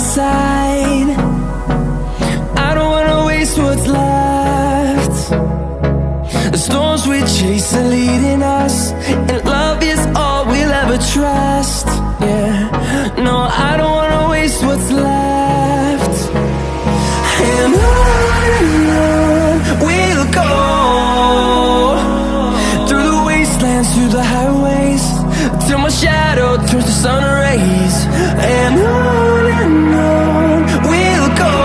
side. I don't wanna waste what's left. The storms we chase are leading us, and love is all we'll ever trust. Yeah, no, I don't wanna waste what's left. And on we'll go, through the wastelands, through the highways, till my shadow turns to sun rays. And on we'll go,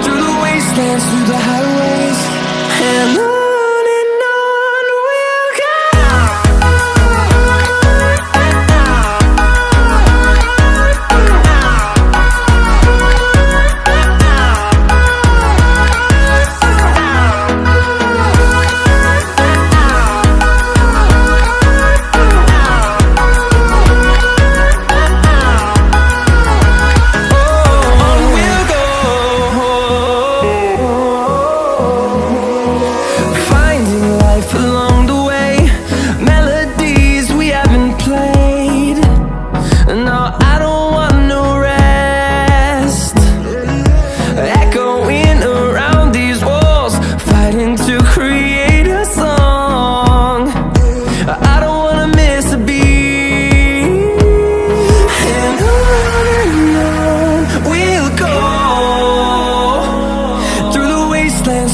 through the wastelands, through the highways, and on we'll go.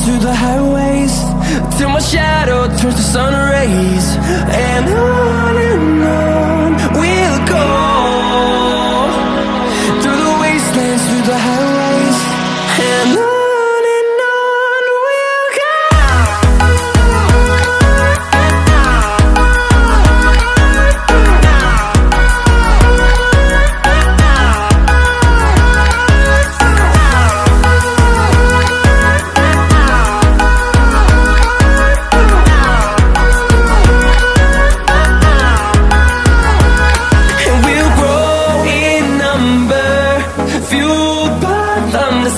Through the highways, till my shadow turns to sun rays. And on we'll go, through the wastelands, through the highways, and on we'll go.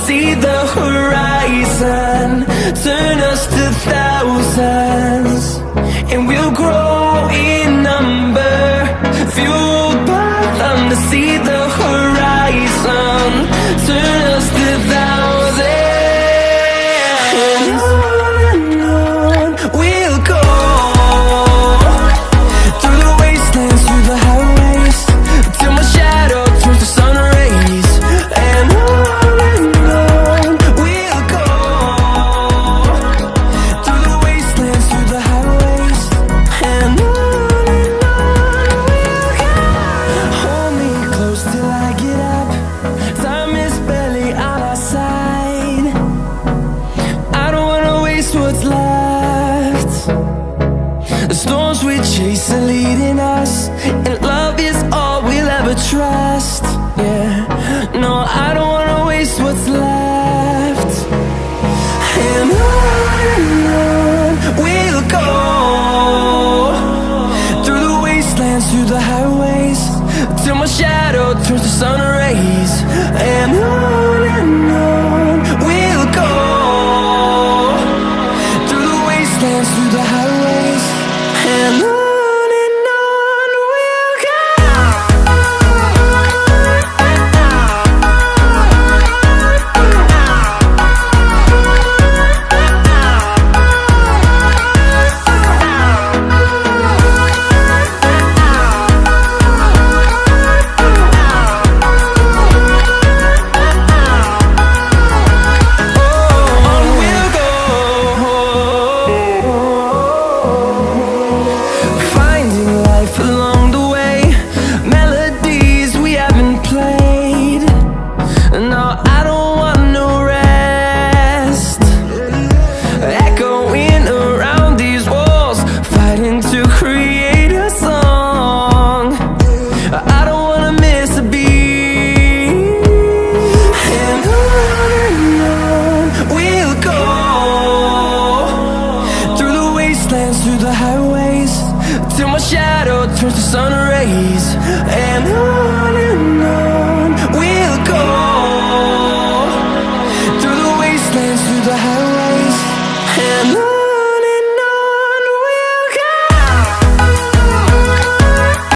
See the horizon, turn us to thousands, and we'll grow in number, fueled by them. To see the horizon, turn us to thousands, and on we'll go, through the wastelands, through the highways, till my shadow turns to sun rays. And what's left. The storms we chase are leading us, and love is all we'll ever trust. Yeah, no, I don't wanna waste what's left.